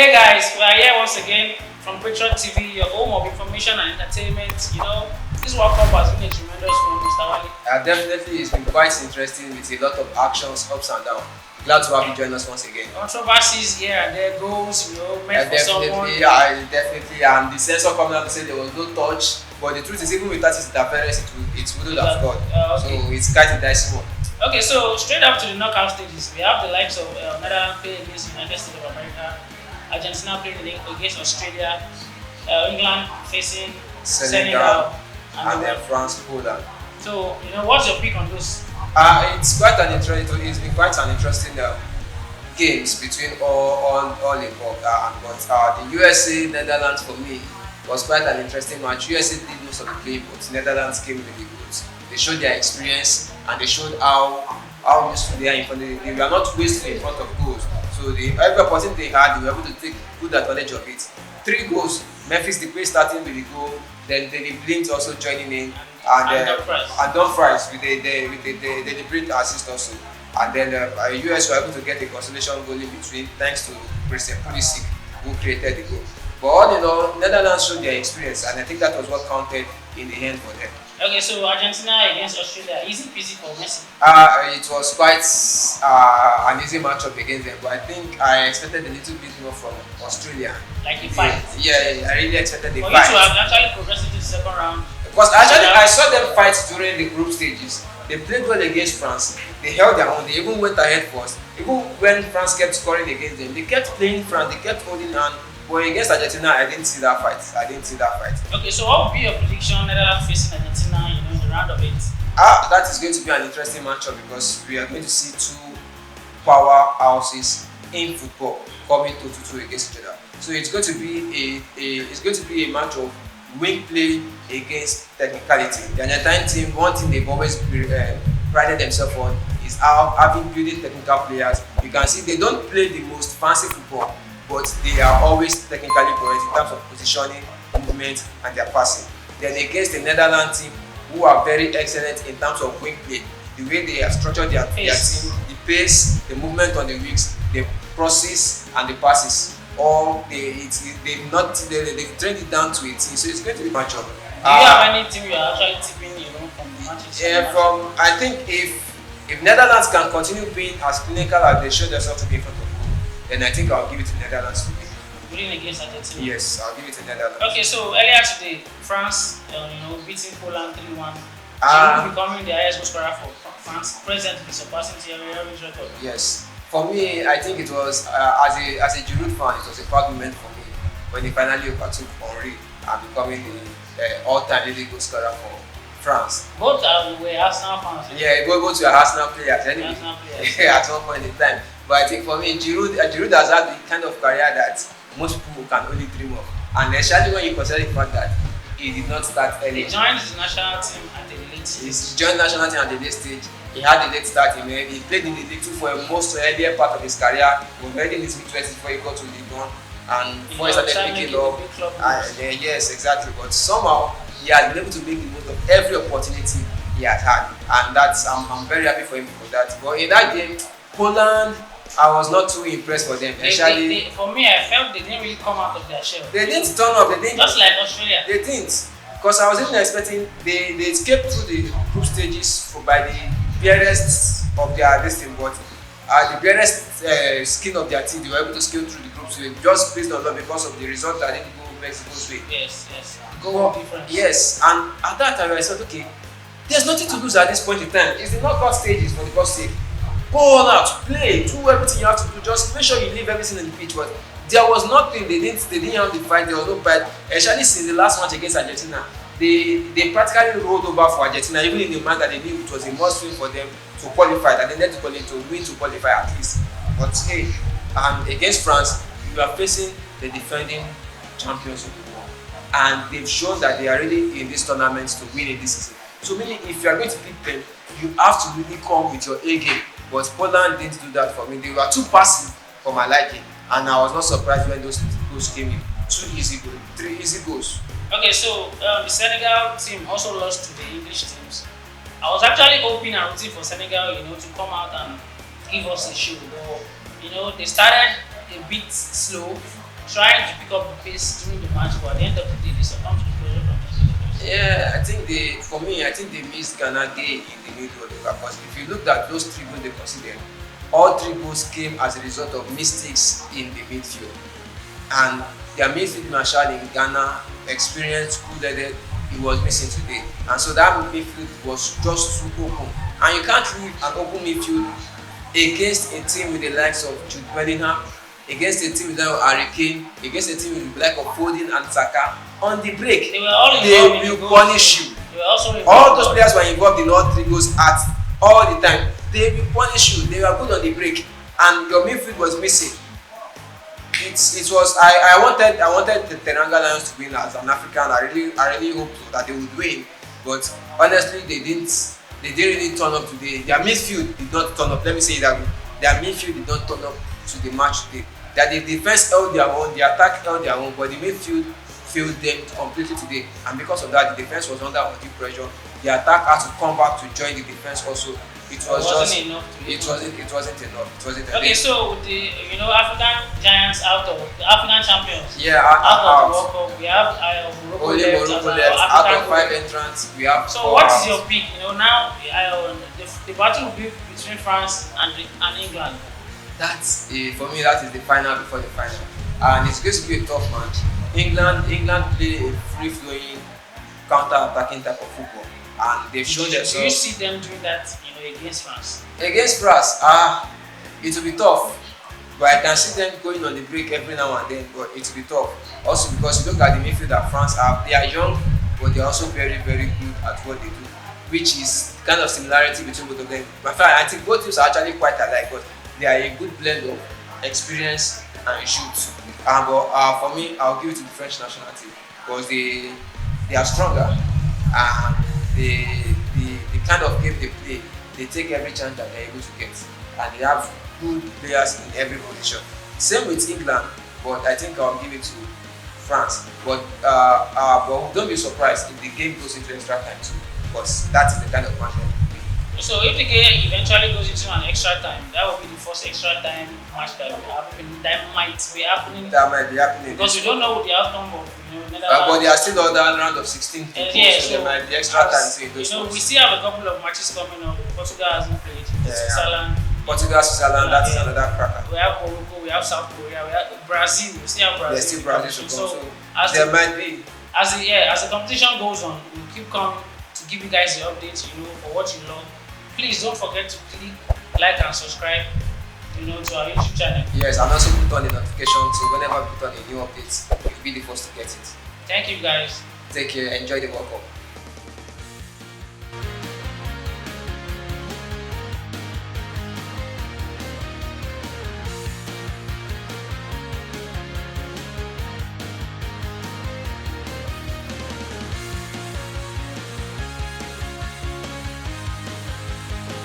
Okay, guys, we are here once again from PatriotTV, your home of information and entertainment. This World Cup has been a tremendous one, Mr. Wale. Definitely, it's been quite interesting with a lot of actions, ups and downs. Glad to have you join us once again. Controversies here and there, goals, meant for someone. Definitely, and the censor coming out to say there was no touch, but the truth is, even with that interference, it wouldn't have gone. Okay. So it's quite a dicey one. Okay, so straight up to the knockout stages, we have the likes of Netherlands playing against the United States of America, Argentina playing against Australia, England facing Senegal, and then France, Poland. So, what's your pick on those? It's been quite an interesting games between all involved. But the USA Netherlands for me was quite an interesting match. USA did most of the play, but Netherlands came really good. They showed their experience and they showed how useful they are in front. They were not wasteful in front of goals. So every opportunity they had, they were able to take good advantage of it. 3 goals. Memphis Depay starting with the goal, then Danny Blind also joining in, and Dumfries with the deliberate assist also. And then US were able to get a consolation goal in between thanks to Christian Pulisic, who created the goal. But all in all, Netherlands showed their experience, and I think that was what counted in the end for them. Okay, so Argentina against Australia, easy peasy for Messi. It was quite an easy matchup against them, but I think I expected a little bit more from Australia. Like a fight? Yeah, I really expected a fight. For you to have actually progressed to the second round? Because actually, I saw them fight during the group stages. They played well against France. They held their own. They even went ahead first. Even when France kept scoring against them, they kept playing France. They kept holding on. But against Argentina, I didn't see that fight. Okay, so what would be your prediction Netherlands facing Argentina, in the round of 8? That is going to be an interesting matchup because we are going to see 2 powerhouses in football coming toe-to-toe against each other. So it's going to be a match of wing play against technicality. The Argentine team, one thing they've always prided themselves on is having building technical players. You can see they don't play the most fancy football, but they are always technically correct in terms of positioning, movement, and their passing. Then against the Netherlands team, who are very excellent in terms of wing play, the way they have structured their team, the pace, the movement on the wings, the crosses and the passes, they've trained it down to a team, so it's going to be a matchup. Do you have any team you are actually tipping, from the matches? I think if Netherlands can continue being as clinical as they showed themselves to be in front of goal, then I think I'll give it to Netherlands today. Winning against Argentina? Yes, I'll give it to Netherlands. Okay, so earlier today, France, beating Poland 3-1. Giroud becoming the highest goal scorer for France, presently surpassing Thierry Henry's record. Yes, for me, I think it was as a Giroud fan, it was a proud moment for me when he finally overtook Henry and becoming the all-time leading goal scorer for France. Both were Arsenal fans. Yeah, both were Arsenal players. Anyway, Arsenal players. at one point in time. But I think for me, Giroud has had the kind of career that most people can only dream of, and especially when you consider the fact that he did not start early. He joined the national team at the late stage. He joined national team at the late stage. He had a late start in He played in the League 2 for most earlier part of his career. He was already in his mid-20s before he got to League 1, and before he started picking up. Yes, exactly. But somehow he has been able to make the most of every opportunity he has had, and I'm very happy for him for that. But in that game, Poland, I was not too impressed for them. For me, I felt they didn't really come out of their shell. They didn't turn up. Just like Australia. They didn't. Because I was even expecting they escaped through the group stages by the barest of their destiny, but the barest skin of their team, they were able to scale through the groups just based on that because of the result that didn't go Mexico's way. Yes. Go up. Yes, and at that time I said, okay, there's nothing to lose at this point in time. It's the knockout stages for the God's sake. Go all out, play, do everything you have to do. Just make sure you leave everything in the pitch. But there was nothing. They didn't have the fight. There was no fight. Especially since the last match against Argentina, they practically rolled over for Argentina, even in the match that they knew it was a must-win for them to qualify. That they needed to win to qualify at least. But hey, and against France, you are facing the defending champions of the world, and they've shown that they are ready in this tournament to win in this season. So meaning, if you are going to beat them, you have to really come with your A game. But Poland didn't do that for me. They were too passive for my liking, and I was not surprised when those goals came in. 3 easy goals. Okay, so the Senegal team also lost to the English teams. I was actually hoping and rooting for Senegal, to come out and give us a show. But they started a bit slow, trying to pick up the pace during the match, but at the end of the day, they succumbed to the pressure from the defenders. Yeah, I think for me, I think they missed Ghana Day in the middle of the because if you look at those 3 goals they conceded, all 3 goals came as a result of mistakes in the midfield. And their midfield marshal in Ghana, experienced, cool-headed, he was missing today. And so that midfield was just too open. And you can't leave an open midfield against a team with the likes of Jude Bellingham, against a team with Harry Kane, against a team with the likes of Foden and Saka. On the break, They were all they involved in will the goals. punish you. They were also involved. All those players were involved in all 3 goals at all the time. They will punish you. They were good on the break, and your midfield was missing. It was I wanted the Senegal Lions to win as an African. I really hoped that they would win, but honestly they didn't really turn up today. Their midfield did not turn up. Let me say that their midfield did not turn up to the match today. That the defense held their own, the attack held their own, but the midfield failed them completely today. And because of that, the defense was under undue pressure. The attack had to come back to join the defense also. It wasn't enough. It wasn't enough. Okay, so with the African giants out of the African champions. Yeah, out of the World Cup, we have Morocco only left. Morocco left. Out of 5 entrants, we have. So what is your pick? Now the battle will be between France and England. That's for me. That is the final before the final, and it's going to be a tough match. England play a free-flowing, counter-attacking type of football, and they've shown themselves. Do you see them doing that? Against France. Against France, it will be tough. But I can see them going on the break every now and then. But it will be tough. Also because you look at the midfield that France have, they are young, but they are also very, very good at what they do, which is kind of similarity between both of them. But I think both teams are actually quite alike, but they are a good blend of experience and shoot. But for me, I'll give it to the French national team because they are stronger and the kind of game they play. They take every chance that they're able to get, and they have good players in every position. Same with England, but I think I'll give it to France. But don't be surprised if the game goes into extra time too, because that is the kind of match that we play. So if the game eventually goes into an extra time, that will be the first extra time match that will happen. That might be happening. That might be happening because we don't know the outcome of but there are still other round of 16 people, so there might be extra time to those. We still have a couple of matches coming up. Portugal hasn't played. Switzerland. Portugal, Switzerland, that is another cracker. We have Morocco, we have South Korea, we have Brazil. We still have Brazil. There's still Brazil to come. So there might be. As the competition goes on, we'll keep coming to give you guys the updates. For what you love. Please don't forget to click like and subscribe. To our YouTube channel. Yes, and also put on the notification so whenever we put on a new update, you'll be the first to get it. Thank you guys. Take care. Enjoy the World Cup.